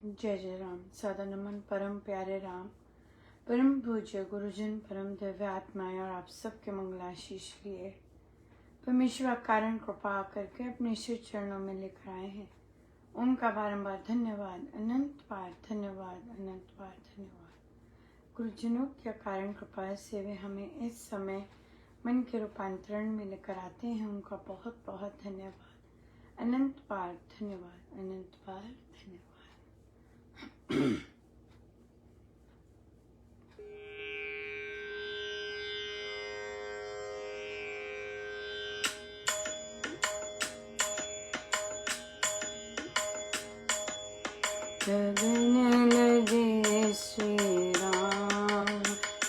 जय जय राम। सदा नमन परम प्यारे राम, परम पूज्य गुरुजन, परम दिव्य आत्माएं और आप सबके मंगलाशीष लिए परमेश्वर कारण कृपा करके अपने श्री चरणों में लेकर आए हैं। उनका बारंबार धन्यवाद, अनंत बार धन्यवाद, अनंत बार धन्यवाद। गुरुजनों की कारण कृपा से वे हमें इस समय मन के रूपांतरण में लेकर आते हैं। उनका बहुत बहुत धन्यवाद, अनंत बार धन्यवाद, अनंत बार धन्यवाद। लगन लगे श्री राम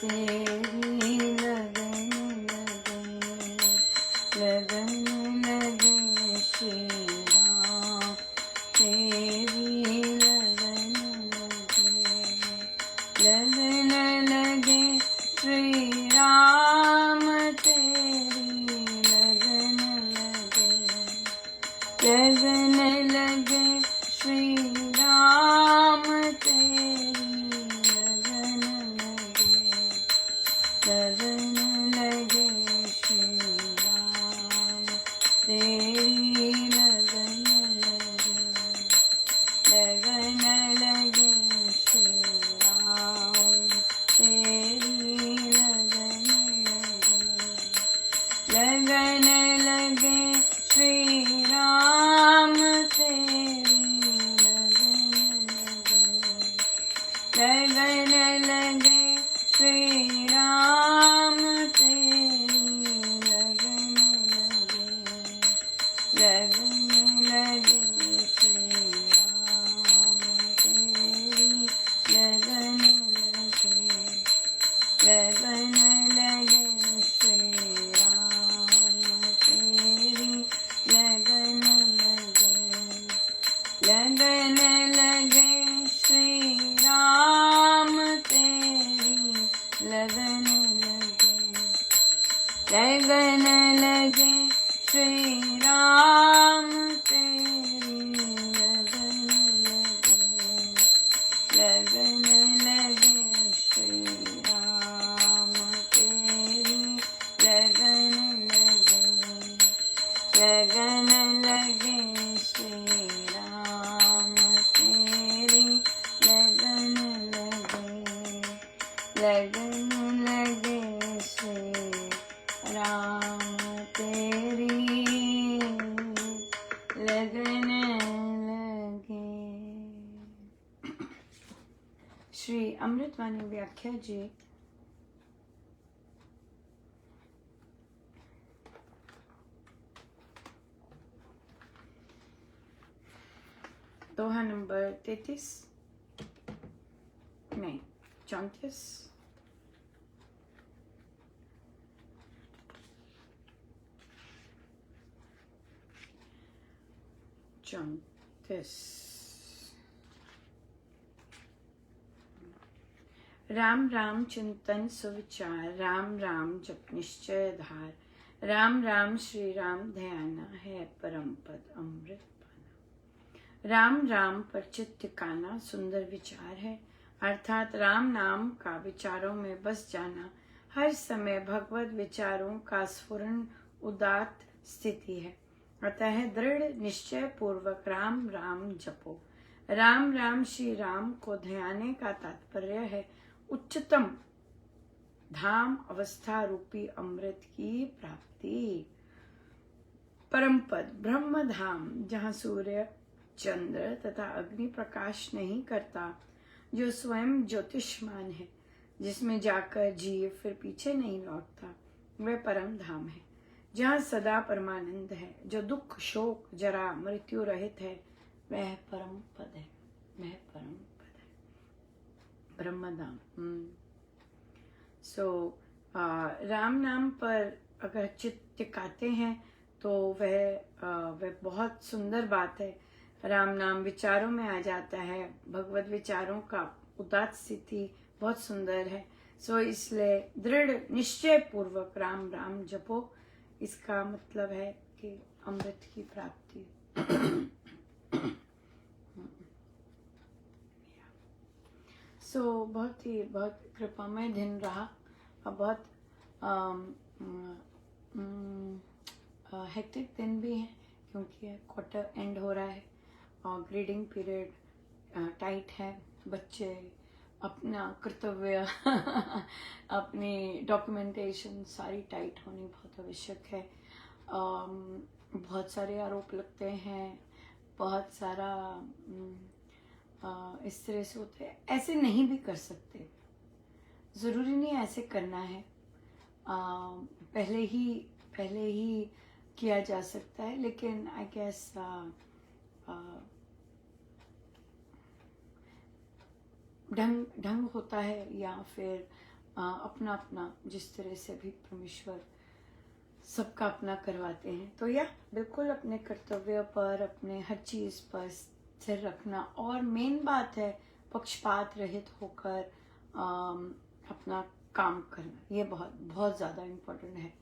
तेरी लगन लगे, लगन लगे श्री राम तेरी लगन लगे, लगन लगे श्री राम तेरी लगन लगे, लगन लगे श्री राम तेरी लगन लगे, लगन लगे श्री राम तेरी लगन लगे, लगन लगे श्री राम तेरी लगन लगे, लगन लगे श्री राम तेरी लगन लगे श्री राम तेरी लगन लगे, लगन लगे श्री राम तेरी लगन लगे, लगन लगे श्री राम तेरी लगन लगे, लगन लगे श्री राम तेरी लगन लगे, लगन लगे श्री राम तेरी लगन लगे, लगन लगे श्री राम तेरी लगन लगे, लगन लगे श्री राम तेरी लगन लगे, लगन लगे श्री राम तेरी लगन लगे। श्री अमृतवाणी व्याख्या जी। दोहा नंबर 33 नहीं 34 34। राम राम चिंतन सुविचार, राम राम जप निश्चय धार, राम राम श्री राम ध्याना है परम पद अमृत पाना। राम राम पर चित्त ठिकाना सुंदर विचार है, अर्थात राम नाम का विचारों में बस जाना हर समय भगवत विचारों का स्फुरन उदात्त स्थिति है। अतः दृढ़ निश्चय पूर्वक राम राम जपो। राम राम श्री राम को ध्याने का तात्पर्य है उच्चतम धाम अवस्था रूपी अमृत की प्राप्ति। परम पद ब्रह्म धाम, जहाँ सूर्य चंद्र तथा अग्नि प्रकाश नहीं करता, जो स्वयं ज्योतिष्मान है, जिसमें जाकर जीव फिर पीछे नहीं लौटता, वह परम धाम है। जहाँ सदा परमानंद है, जो दुख शोक जरा मृत्यु रहित है, वह परम पद है, वह परम पद है, ब्रह्म धाम। राम नाम पर अगर चित्त टिकाते हैं तो वह बहुत सुंदर बात है। राम नाम विचारों में आ जाता है, भगवत विचारों का उदात्त स्थिति बहुत सुंदर है। इसलिए दृढ़ निश्चय पूर्वक राम राम जपो। इसका मतलब है कि अमृत की प्राप्ति। बहुत कृपामय दिन रहा और बहुत हेक्टिक दिन भी है, क्योंकि क्वार्टर एंड हो रहा है और ग्रेडिंग पीरियड टाइट है। बच्चे अपना कर्तव्य अपनी डॉक्यूमेंटेशन सारी टाइट होनी बहुत आवश्यक है। बहुत सारे आरोप लगते हैं, बहुत सारा इस तरह से होते हैं। ऐसे नहीं भी कर सकते, ज़रूरी नहीं ऐसे करना है। पहले ही किया जा सकता है, लेकिन आई गेस ढंग होता है, या फिर अपना अपना जिस तरह से भी परमेश्वर सबका अपना करवाते हैं। तो बिल्कुल अपने कर्तव्य पर, अपने हर चीज़ पर स्थिर रखना, और मेन बात है पक्षपात रहित होकर अपना काम करना। ये बहुत ज़्यादा इम्पोर्टेंट है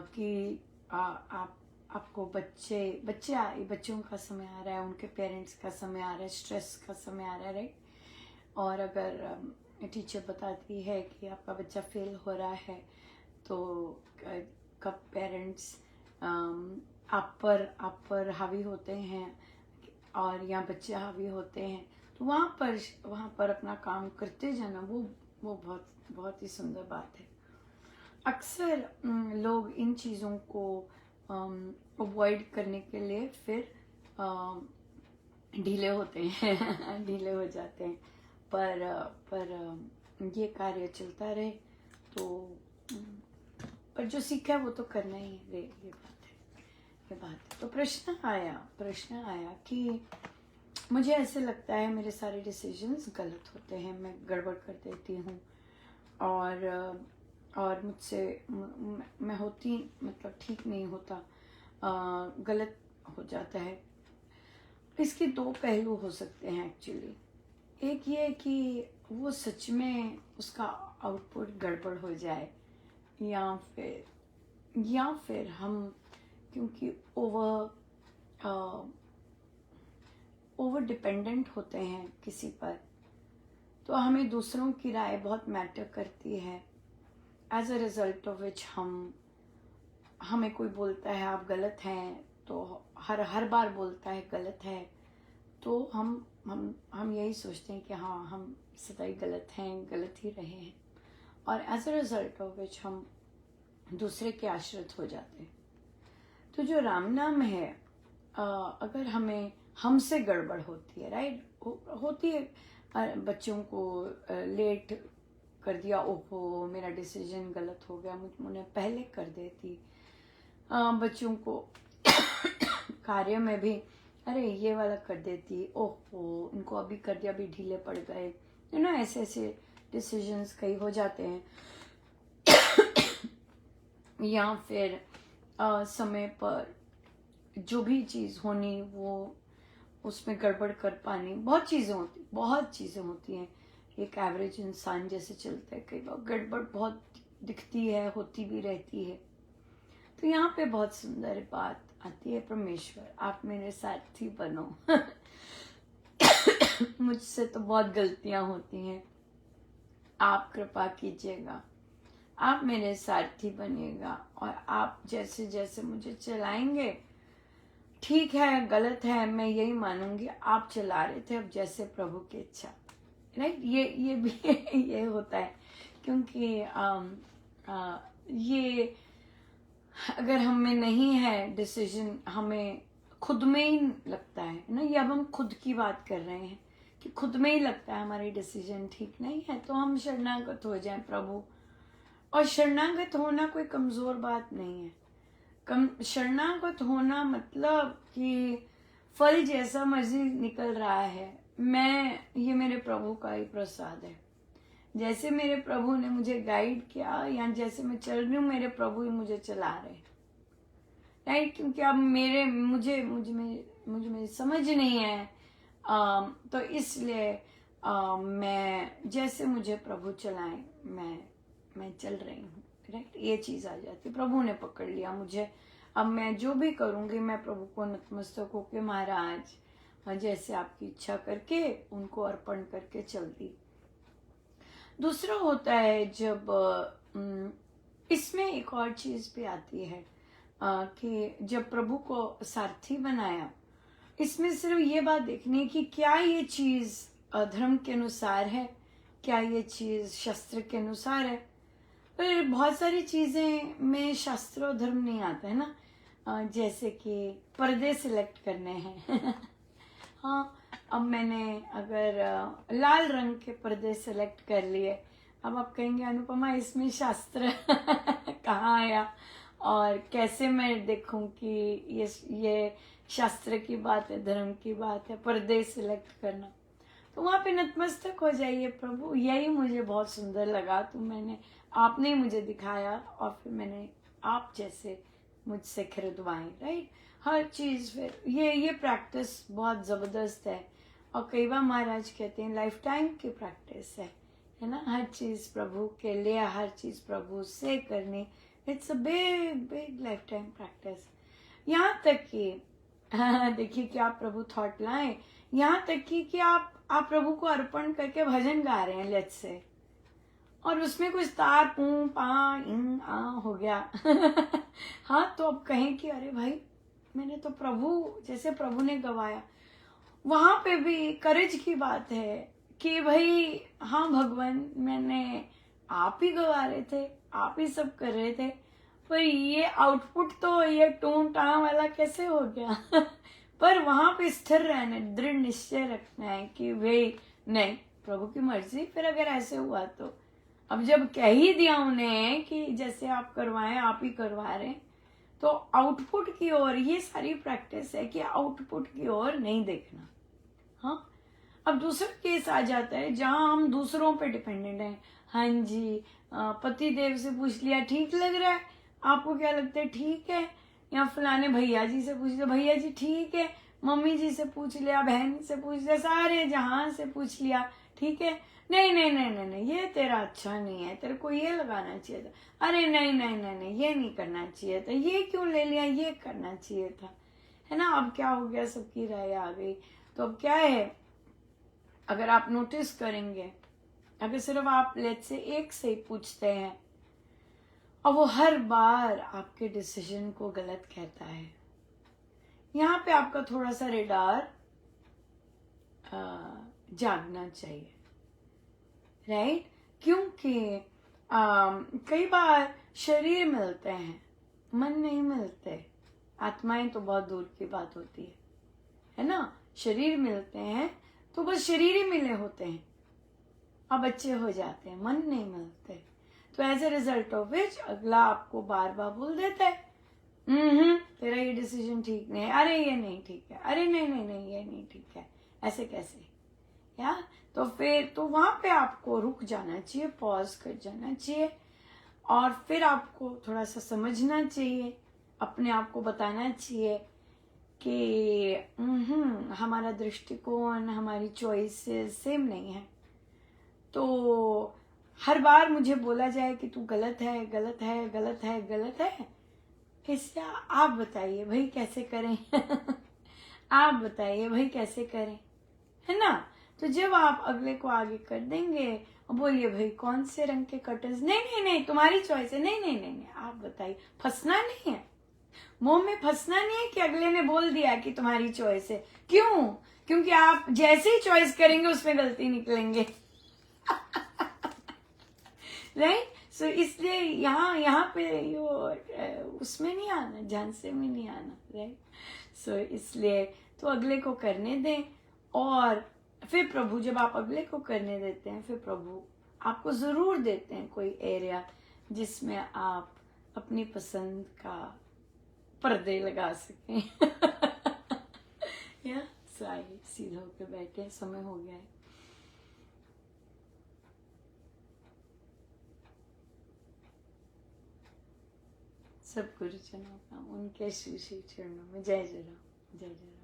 कि आपको बच्चों का समय आ रहा है, उनके पेरेंट्स का समय आ रहा है, स्ट्रेस का समय आ रहा है, राइट। और अगर टीचर बताती है कि आपका बच्चा फेल हो रहा है, तो कब पेरेंट्स आप पर हावी होते हैं और या बच्चे हावी होते हैं, तो वहाँ पर अपना काम करते जाना, वो बहुत ही सुंदर बात है। अक्सर लोग इन चीज़ों को अवॉइड करने के लिए फिर ढीले होते हैं ढीले हो जाते हैं, पर ये कार्य चलता रहे तो पर जो सीखा है वो तो करना ही है। ये बात है। तो प्रश्न आया कि मुझे ऐसे लगता है मेरे सारे डिसीजंस गलत होते हैं, मैं गड़बड़ कर देती हूँ, और मुझसे मैं होती मतलब ठीक नहीं होता, गलत हो जाता है। इसके दो पहलू हो सकते हैं एक्चुअली। एक ये कि वो सच में उसका आउटपुट गड़बड़ हो जाए, या फिर हम क्योंकि ओवर डिपेंडेंट होते हैं किसी पर, तो हमें दूसरों की राय बहुत मैटर करती है। As a result of which हमें कोई बोलता है आप गलत हैं, तो हर बार बोलता है गलत है, तो हम यही सोचते हैं कि हाँ, हम सदाई गलत हैं, गलत ही रहे हैं, और as a result of which हम दूसरे के आश्रित हो जाते हैं। तो जो राम नाम है, अगर हमसे गड़बड़ होती है, राइट, होती है, बच्चों को लेट कर दिया, ओहो मेरा डिसीजन गलत हो गया, मुझे पहले कर देती। बच्चों को कार्य में भी अरे ये वाला कर देती, ओहो इनको अभी कर दिया, अभी ढीले पड़ गए, ऐसे डिसीजंस कई हो जाते हैं। या फिर समय पर जो भी चीज़ होनी वो उसमें गड़बड़ कर पानी, बहुत चीज़ें होती हैं। एक एवरेज इंसान जैसे चलता है, कई बार गड़बड़ बहुत दिखती है, होती भी रहती है। तो यहाँ पे बहुत सुंदर बात आती है, परमेश्वर आप मेरे साथी बनो मुझसे तो बहुत गलतियां होती हैं, आप कृपा कीजिएगा, आप मेरे साथी बनिएगा, और आप जैसे जैसे मुझे चलाएंगे, ठीक है गलत है मैं यही मानूंगी, आप चला रहे थे अब जैसे प्रभु की इच्छा, राइट। ये भी ये होता है, क्योंकि ये अगर हम में नहीं है डिसीजन, हमें खुद में ही लगता है ना, ये अब हम खुद की बात कर रहे हैं कि खुद में ही लगता है हमारी डिसीजन ठीक नहीं है, तो हम शरणागत हो जाएं प्रभु। और शरणागत होना कोई कमजोर बात नहीं है। शरणागत होना मतलब कि फल जैसा मर्जी निकल रहा है, ये मेरे प्रभु का ही प्रसाद है। जैसे मेरे प्रभु ने मुझे गाइड किया, या जैसे मैं चल रही हूँ, मेरे प्रभु ही मुझे चला रहे, राइट। क्योंकि अब मुझे समझ नहीं है, तो इसलिए मैं जैसे मुझे प्रभु चलाए मैं चल रही हूँ, राइट। ये चीज आ जाती, प्रभु ने पकड़ लिया मुझे, अब मैं जो भी करूंगी मैं प्रभु को नतमस्तक होके, महाराज जैसे आपकी इच्छा करके उनको अर्पण करके चलती। दूसरा होता है जब इसमें एक और चीज भी आती है कि जब प्रभु को सारथी बनाया, इसमें सिर्फ ये बात देखनी कि क्या ये चीज धर्म के अनुसार है, क्या ये चीज शास्त्र के अनुसार है। पर बहुत सारी चीजें में शास्त्र और धर्म नहीं आता है ना, जैसे कि पर्दे सिलेक्ट करने हैं हाँ, अब मैंने अगर लाल रंग के पर्दे सिलेक्ट कर लिए, अब आप कहेंगे अनुपमा इसमें शास्त्र कहाँ आया और कैसे मैं देखूं कि ये शास्त्र की बात है, धर्म की बात है, पर्दे सिलेक्ट करना। तो वहां पे नतमस्तक हो जाइए, प्रभु यही मुझे बहुत सुंदर लगा, तो आपने मुझे दिखाया और फिर मैंने आप जैसे मुझसे खरीदवाए, राइट। हर चीज फिर ये प्रैक्टिस बहुत जबरदस्त है और कई बार महाराज कहते हैं लाइफ टाइम की प्रैक्टिस है ना। हर चीज प्रभु के लिए, हर चीज प्रभु से करनी, it's a big big life time practice. यहाँ तक कि देखिए कि आप प्रभु थॉट लाए, यहाँ तक कि आप प्रभु को अर्पण करके भजन गा रहे हैं लेट्स से, और उसमें कुछ तार पू पा इन आ हो गया हाँ, तो अब कहें कि अरे भाई मैंने तो प्रभु जैसे प्रभु ने गवाया, वहां पे भी करेज की बात है कि भाई हाँ भगवान, मैंने आप ही गवा रहे थे, आप ही सब कर रहे थे, पर ये आउटपुट तो ये टूं टां वाला कैसे हो गया पर वहां पे स्थिर रहने, दृढ़ निश्चय रखना है कि भाई नहीं, प्रभु की मर्जी। फिर अगर ऐसे हुआ तो अब जब कह ही दिया उन्हें कि जैसे आप करवाएं आप ही करवा रहे हैं, तो आउटपुट की ओर, ये सारी प्रैक्टिस है कि आउटपुट की ओर नहीं देखना। हाँ, अब दूसरा केस आ जाता है जहां हम दूसरों पे डिपेंडेंट हैं। हाँ जी, पति देव से पूछ लिया ठीक लग रहा है, आपको क्या लगता है ठीक है, या फलाने भैया जी से पूछ लिया भैया जी ठीक है, मम्मी जी से पूछ लिया, बहन से पूछ लिया, सारे जहां से पूछ लिया ठीक है, नहीं नहीं नहीं नहीं नहीं ये तेरा अच्छा नहीं है, तेरे को ये लगाना चाहिए था, अरे नहीं नहीं नहीं नहीं ये नहीं करना चाहिए था, ये क्यों ले लिया, ये करना चाहिए था, है ना। अब क्या हो गया, सबकी राय आ गई। तो अब क्या है, अगर आप नोटिस करेंगे, अगर सिर्फ आप लेट्स से एक से ही पूछते हैं और वो हर बार आपके डिसीजन को गलत कहता है, यहाँ पे आपका थोड़ा सा रेडार जागना चाहिए, राइट। क्योंकि कई बार शरीर मिलते हैं, मन नहीं मिलते, आत्माएं तो बहुत दूर की बात होती है ना। शरीर मिलते हैं तो बस शरीर ही मिले होते हैं, अब बच्चे हो जाते हैं, मन नहीं मिलते, तो as a result of which अगला आपको बार बार बोल देता है तेरा ये डिसीजन ठीक नहीं है, अरे ये नहीं ठीक है, अरे नहीं नहीं नहीं ये नहीं ठीक है, ऐसे कैसे, या तो फिर तो वहां पे आपको रुक जाना चाहिए, पॉज कर जाना चाहिए और फिर आपको थोड़ा सा समझना चाहिए, अपने आप को बताना चाहिए कि हमारा दृष्टिकोण, हमारी चॉइसेस सेम नहीं है। तो हर बार मुझे बोला जाए कि तू गलत है गलत है गलत है गलत है, इससे आप बताइए भाई कैसे करें आप बताइए भाई कैसे करें, है ना। तो जब आप अगले को आगे कर देंगे और बोलिए भाई कौन से रंग के कर्टन्स, नहीं नहीं नहीं तुम्हारी चॉइस है, नहीं नहीं नहीं नहीं आप बताइए, फंसना नहीं है, मोह में फंसना नहीं है कि अगले ने बोल दिया कि तुम्हारी चॉइस है, क्यों, क्योंकि आप जैसे ही चॉइस करेंगे उसमें गलती निकलेंगे राइट। सो इसलिए यहाँ पे उसमें नहीं आना, झांसे में नहीं आना, राइट। सो इसलिए तो अगले को करने दें, और फिर प्रभु जब आप अगले को करने देते हैं, फिर प्रभु आपको जरूर देते हैं कोई एरिया जिसमें आप अपनी पसंद का पर्दे लगा सकें या आइए सीधा होकर बैठे, समय हो गया है। सब गुरुजनों का उनके श्री श्री चरणों में जय जय राम, जय जय राम।